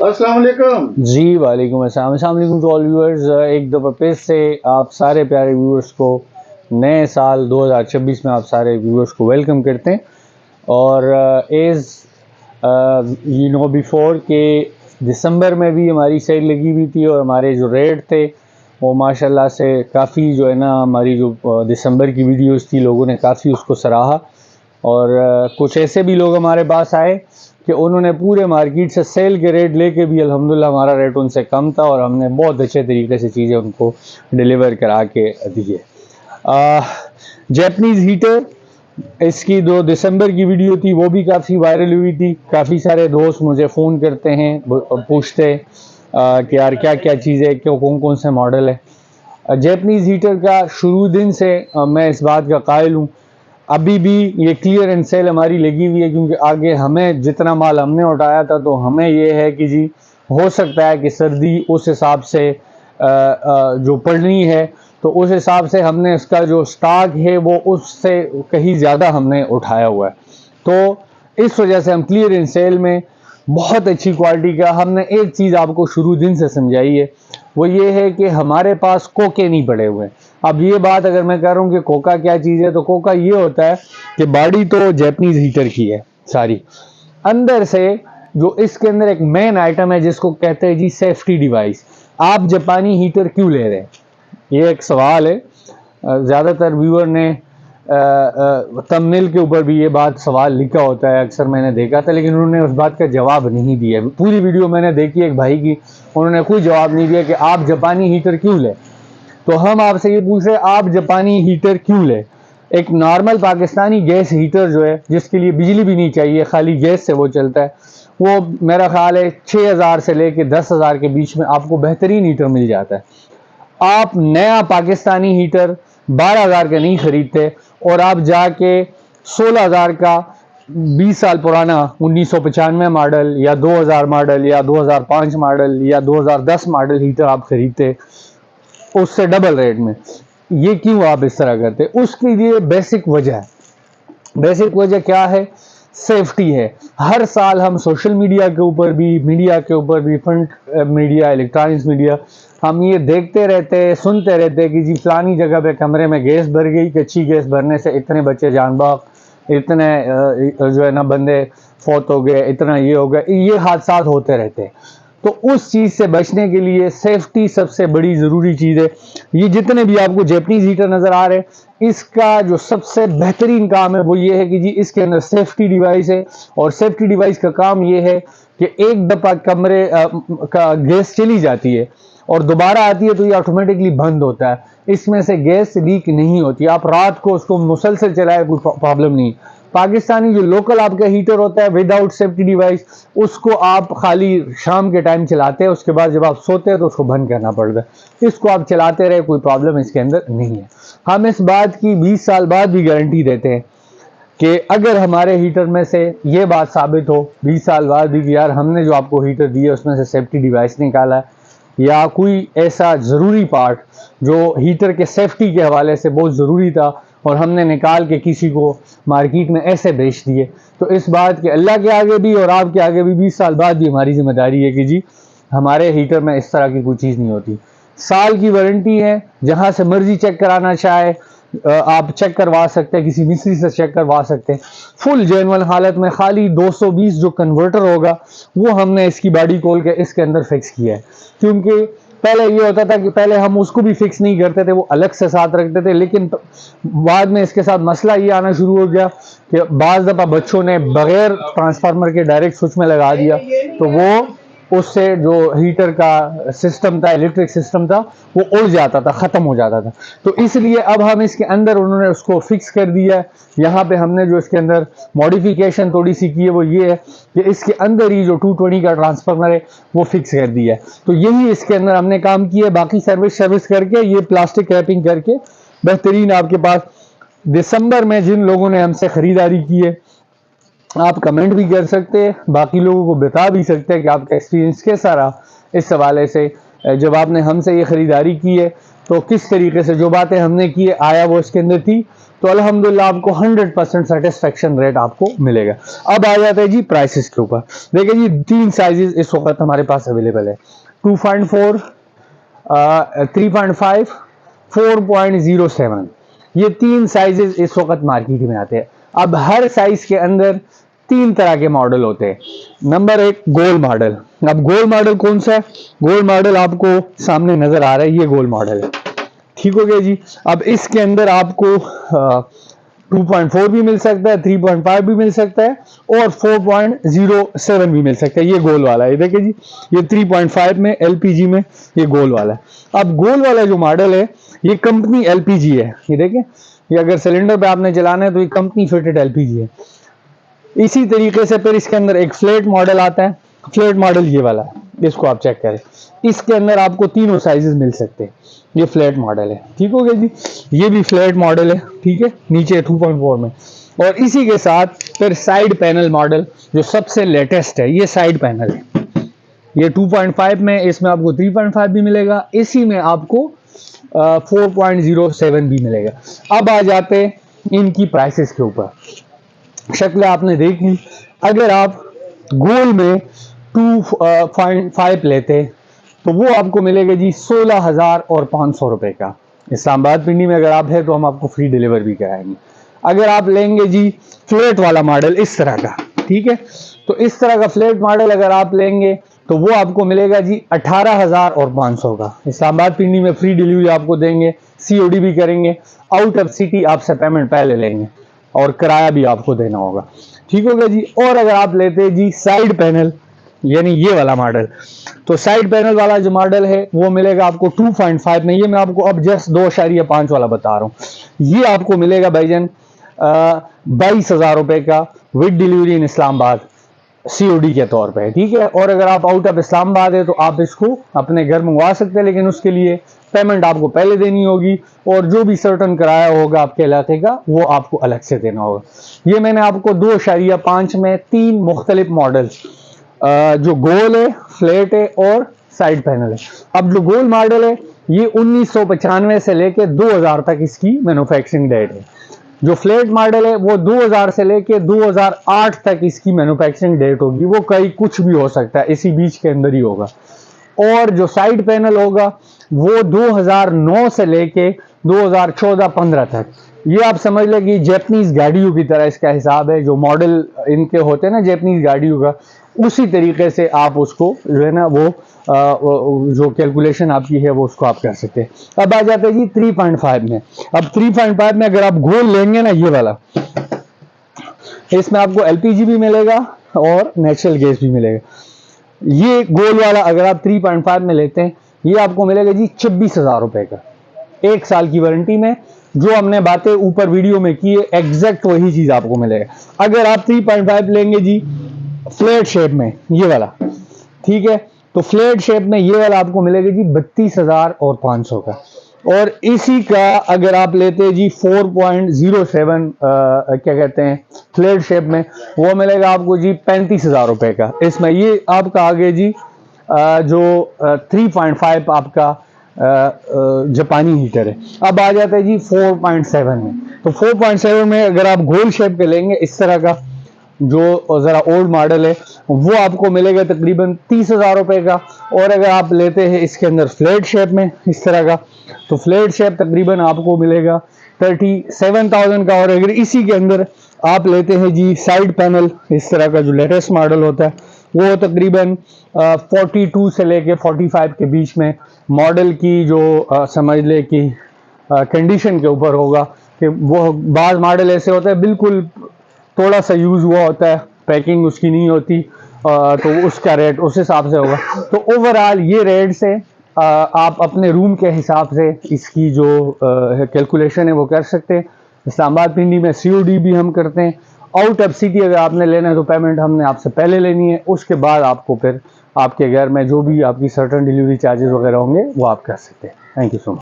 अस्सलाम वालेकुम जी वालेकुम अस्सलाम। अस्सलाम वालेकुम टू ऑल व्यूअर्स। एक दफ़ा फिर से आप सारे प्यारे व्यूअर्स को नए साल 2026 में आप सारे व्यूअर्स को वेलकम करते हैं। और एज़ यू नो बिफोर के दिसंबर में भी हमारी सेल लगी हुई थी और हमारे जो रेट थे वो माशाल्लाह से काफ़ी जो है ना, हमारी जो दिसंबर की वीडियोस थी लोगों ने काफ़ी उसको सराहा। और कुछ ऐसे भी लोग हमारे पास आए कि उन्होंने पूरे मार्केट से सेल के रेट लेके भी अल्हम्दुलिल्लाह हमारा रेट उनसे कम था और हमने बहुत अच्छे तरीके से चीज़ें उनको डिलीवर करा के दिए। जैपनीज़ हीटर, इसकी जो दिसंबर की वीडियो थी वो भी काफ़ी वायरल हुई थी। काफ़ी सारे दोस्त मुझे फ़ोन करते हैं, पूछते कि यार क्या क्या चीज़ें, क्यों कौन कौन से मॉडल है। जैपनीज़ हीटर का शुरू दिन से मैं इस बात का कायल हूँ। अभी भी ये क्लियर एंड सेल हमारी लगी हुई है, क्योंकि आगे हमें जितना माल हमने उठाया था तो हमें ये है कि जी हो सकता है कि सर्दी उस हिसाब से जो पड़नी है तो उस हिसाब से हमने इसका जो स्टॉक है वो उससे कहीं ज़्यादा हमने उठाया हुआ है। तो इस वजह से हम क्लियर एंड सेल में बहुत अच्छी क्वालिटी का, हमने एक चीज़ आपको शुरू दिन से समझाई है, वो ये है कि हमारे पास कोके नहीं पड़े हुए। अब ये बात अगर मैं कह रहा हूँ कि कोका क्या चीज़ है, तो कोका ये होता है कि बॉडी तो जैपनीज़ हीटर की है सारी, अंदर से जो इसके अंदर एक मेन आइटम है जिसको कहते हैं जी सेफ्टी डिवाइस। आप जापानी हीटर क्यों ले रहे हैं, ये एक सवाल है। ज़्यादातर व्यूअर ने थंबनेल के ऊपर भी ये बात सवाल लिखा होता है, अक्सर मैंने देखा था, लेकिन उन्होंने उस बात का जवाब नहीं दिया। पूरी वीडियो मैंने देखी एक भाई की, उन्होंने कोई जवाब नहीं दिया कि आप जापानी हीटर क्यों ले। तो हम आपसे ये पूछ रहे हैं आप जापानी हीटर क्यों ले। एक नॉर्मल पाकिस्तानी गैस हीटर जो है, जिसके लिए बिजली भी नहीं चाहिए, खाली गैस से वो चलता है, वो मेरा ख्याल है 6000 से लेके 10,000 के बीच में आपको बेहतरीन हीटर मिल जाता है। आप नया पाकिस्तानी हीटर 12,000 का नहीं खरीदते और आप जाके 16,000 का 20 साल पुराना 1995 मॉडल या 2000 मॉडल या 2005 मॉडल या 2010 मॉडल हीटर आप खरीदते उससे डबल रेट में। ये क्यों आप इस तरह करते? उसके लिए बेसिक वजह है। बेसिक वजह क्या है? सेफ्टी है। हर साल हम सोशल मीडिया के ऊपर भी, मीडिया के ऊपर भी, फ्रंट मीडिया, इलेक्ट्रॉनिक्स मीडिया, हम ये देखते रहते हैं, सुनते रहते हैं कि जी फलानी जगह पे कमरे में गैस भर गई, कच्ची गैस भरने से इतने बच्चे जान बाग, इतने जो है ना बंदे फौत हो गए, इतना ये हो गया, ये हादसात होते रहते हैं। तो उस चीज़ से बचने के लिए सेफ्टी सबसे बड़ी ज़रूरी चीज़ है। ये जितने भी आपको जैपनीज़ हीटर नज़र आ रहे हैं, इसका जो सबसे बेहतरीन काम है वो ये है कि जी इसके अंदर सेफ्टी डिवाइस है। और सेफ्टी डिवाइस का काम ये है कि एक दफ़ा कमरे का गैस चली जाती है और दोबारा आती है तो ये ऑटोमेटिकली बंद होता है, इसमें से गैस लीक नहीं होती। आप रात को उसको मुसलसल चलाए कोई प्रॉब्लम नहीं। पाकिस्तानी जो लोकल आपका हीटर होता है विदाउट सेफ्टी डिवाइस, उसको आप खाली शाम के टाइम चलाते हैं, उसके बाद जब आप सोते हैं तो उसको बंद करना पड़ता है। इसको आप चलाते रहे, कोई प्रॉब्लम इसके अंदर नहीं है। हम इस बात की 20 साल बाद भी गारंटी देते हैं कि अगर हमारे हीटर में से ये बात साबित हो 20 साल बाद भी कि यार हमने जो आपको हीटर दिया उसमें से सेफ्टी डिवाइस निकाला है या कोई ऐसा ज़रूरी पार्ट जो हीटर के सेफ्टी के हवाले से बहुत ज़रूरी था और हमने निकाल के किसी को मार्केट में ऐसे बेच दिए, तो इस बात के अल्लाह के आगे भी और आपके आगे भी 20 साल बाद भी हमारी जिम्मेदारी है कि जी हमारे हीटर में इस तरह की कोई चीज़ नहीं होती। साल की वारंटी है, जहाँ से मर्जी चेक कराना चाहे आप चेक करवा सकते हैं, किसी मिस्त्री से चेक करवा सकते हैं। फुल जेन्युइन हालत में खाली 220 जो कन्वर्टर होगा वो हमने इसकी बॉडी खोल के इसके अंदर फिक्स किया है। क्योंकि पहले ये होता था कि पहले हम उसको भी फिक्स नहीं करते थे, वो अलग से साथ रखते थे, लेकिन बाद में इसके साथ मसला ये आना शुरू हो गया कि बाज़ दफ़ा बच्चों ने बगैर ट्रांसफार्मर के डायरेक्ट स्विच में लगा दिया, तो वो उससे जो हीटर का सिस्टम था, इलेक्ट्रिक सिस्टम था, वो उड़ जाता था, ख़त्म हो जाता था। तो इसलिए अब हम इसके अंदर उन्होंने उसको फिक्स कर दिया है। यहाँ पे हमने जो इसके अंदर मॉडिफिकेशन थोड़ी सी की है वो ये है कि इसके अंदर ही जो 220 का ट्रांसफार्मर है वो फिक्स कर दिया है। तो यही इसके अंदर हमने काम किया है। बाकी सर्विस करके ये प्लास्टिक रैपिंग करके बेहतरीन आपके पास। दिसंबर में जिन लोगों ने हमसे ख़रीदारी की है, आप कमेंट भी कर सकते हैं, बाकी लोगों को बता भी सकते हैं कि आपका एक्सपीरियंस कैसा रहा इस हवाले से। जब आपने हमसे ये ख़रीदारी की है तो किस तरीके से जो बातें हमने की आया वो इसके अंदर थी, तो अल्हम्दुलिल्लाह आपको 100% सेटिस्फेक्शन रेट आपको मिलेगा। अब आ जाता है जी प्राइसेस के ऊपर। देखिए जी 3 साइजेस इस वक्त हमारे पास अवेलेबल है, 2.4, 3.5, 4.07, ये 3 साइजेस इस वक्त मार्केट में आते हैं। अब हर साइज के अंदर 3 तरह के मॉडल होते हैं। नंबर 1 गोल मॉडल। अब गोल मॉडल कौन सा है? गोल मॉडल आपको सामने नजर आ रहा है, ये गोल मॉडल है, ठीक हो गया जी। अब इसके अंदर आपको 2.4 भी मिल सकता है, 3.5 भी मिल सकता है और 4.07 भी मिल सकता है। ये गोल वाला है, देखिए जी, ये 3.5 में एलपीजी में ये गोल वाला है। अब गोल वाला जो मॉडल है ये कंपनी एलपीजी है, ये देखिए, ये अगर सिलेंडर पे आपने चलाना है तो ये कंपनी फिटेड एलपीजी है। इसी तरीके से फिर इसके अंदर एक फ्लैट मॉडल आता है, फ्लैट मॉडल ये वाला है, इसको आप चेक करें, इसके अंदर आपको तीनों साइजेस मिल सकते हैं। ये फ्लैट मॉडल है, ठीक हो गया जी, ये भी फ्लैट मॉडल है, ठीक है, नीचे 2.4 में। और इसी के साथ फिर साइड पैनल मॉडल जो सबसे लेटेस्ट है, ये साइड पैनल है, ये 2.5 में, इसमें आपको 3.5 भी मिलेगा, इसी में आपको 4.07 भी मिलेगा। अब आ जाते इनकी प्राइसेस के ऊपर। शक्ल आपने देख ली, अगर आप गोल में 2.5 लेते तो वो आपको मिलेगा जी 16,500 रुपए का। इस्लामाबाद पिंडी में अगर आप है तो हम आपको फ्री डिलीवर भी कराएंगे। अगर आप लेंगे जी फ्लैट वाला मॉडल इस तरह का, ठीक है, तो इस तरह का फ्लैट मॉडल अगर आप लेंगे तो वो आपको मिलेगा जी 18,500 का। इस्लामाबाद पिंडी में फ्री डिलीवरी आपको देंगे, सीओडी भी करेंगे, आउट ऑफ सिटी आपसे पेमेंट पहले लेंगे और किराया भी आपको देना होगा, ठीक होगा जी। और अगर आप लेते जी साइड पैनल यानी ये वाला मॉडल, तो साइड पैनल वाला जो मॉडल है वो मिलेगा आपको 2.5 में, ये मैं आपको अब जस्ट 2.5 वाला बता रहा हूँ। ये आपको मिलेगा भाईजान 22,000 रुपए का with delivery in Islamabad, COD के तौर पे, ठीक है। और अगर आप आउट ऑफ इस्लामाबाद है तो आप इसको अपने घर मंगवा सकते हैं, लेकिन उसके लिए पेमेंट आपको पहले देनी होगी और जो भी सर्टन कराया होगा आपके इलाके का वो आपको अलग से देना होगा। ये मैंने आपको 2.5 में 3 मुख्तलिफ मॉडल, जो गोल है, फ्लैट है और साइड पैनल है। अब जो गोल मॉडल है ये 1995 से लेके 2000 तक इसकी मैन्युफैक्चरिंग डेट है। जो फ्लैट मॉडल है वो 2000 से लेके 2008 तक इसकी मैन्युफैक्चरिंग डेट होगी, वो कहीं कुछ भी हो सकता है, इसी बीच के अंदर ही होगा। और जो साइड पैनल होगा वो 2009 से लेके 2014-15 तक, ये आप समझ लें कि जापानीज गाड़ियों की तरह इसका हिसाब है। जो मॉडल इनके होते हैं ना जापानीज गाड़ियों का, उसी तरीके से आप उसको जो है ना वो जो कैलकुलेशन आपकी है वो उसको आप कर सकते हैं। अब आ जाते हैं जी 3.5 में। अब 3.5 में अगर आप गोल लेंगे ना ये वाला, इसमें आपको एलपीजी भी मिलेगा और नेचुरल गैस भी मिलेगा। ये गोल वाला अगर आप 3.5 में लेते हैं ये आपको मिलेगा जी 26,000 रुपए का, 1 साल की वारंटी में। जो हमने बातें ऊपर वीडियो में की है एग्जैक्ट वही चीज आपको मिलेगा। अगर आप 3.5 लेंगे जी फ्लैट शेप में ये वाला, ठीक है, तो फ्लैट शेप में ये वाला आपको मिलेगा जी 32,500 का। और इसी का अगर आप लेते हैं जी 4.07 क्या कहते हैं फ्लैट शेप में, वो मिलेगा आपको जी 35,000 रुपए का। इसमें ये आपका आगे जी जो 3.5 आपका जापानी हीटर है। अब आ जाता है जी 4.7 में। तो 4.7 में अगर आप गोल शेप के लेंगे इस तरह का, जो जरा ओल्ड मॉडल है, वो आपको मिलेगा तकरीबन 30,000 रुपए का। और अगर आप लेते हैं इसके अंदर फ्लैट शेप में इस तरह का, तो फ्लैट शेप तकरीबन आपको मिलेगा 37,000 का। और अगर इसी के अंदर आप लेते हैं जी साइड पैनल इस तरह का जो लेटेस्ट मॉडल होता है, वो तकरीबन 42 से लेके 45 के बीच में मॉडल की जो समझ ले कि कंडीशन के ऊपर होगा। कि वो बाज़ मॉडल ऐसे होता है बिल्कुल थोड़ा सा यूज़ हुआ होता है, पैकिंग उसकी नहीं होती, तो उसका रेट उस हिसाब से होगा। तो ओवरऑल ये रेट से आप अपने रूम के हिसाब से इसकी जो कैलकुलेशन है वो कर सकते हैं। इस्लामाबाद पिंडी में सीओडी भी हम करते हैं। आउट ऑफ सिटी अगर आपने लेना है तो पेमेंट हमने आपसे पहले लेनी है, उसके बाद आपको फिर आपके घर में जो भी आपकी सर्टन डिलीवरी चार्जेस वगैरह होंगे वो आप कर सकते हैं। Thank you so much.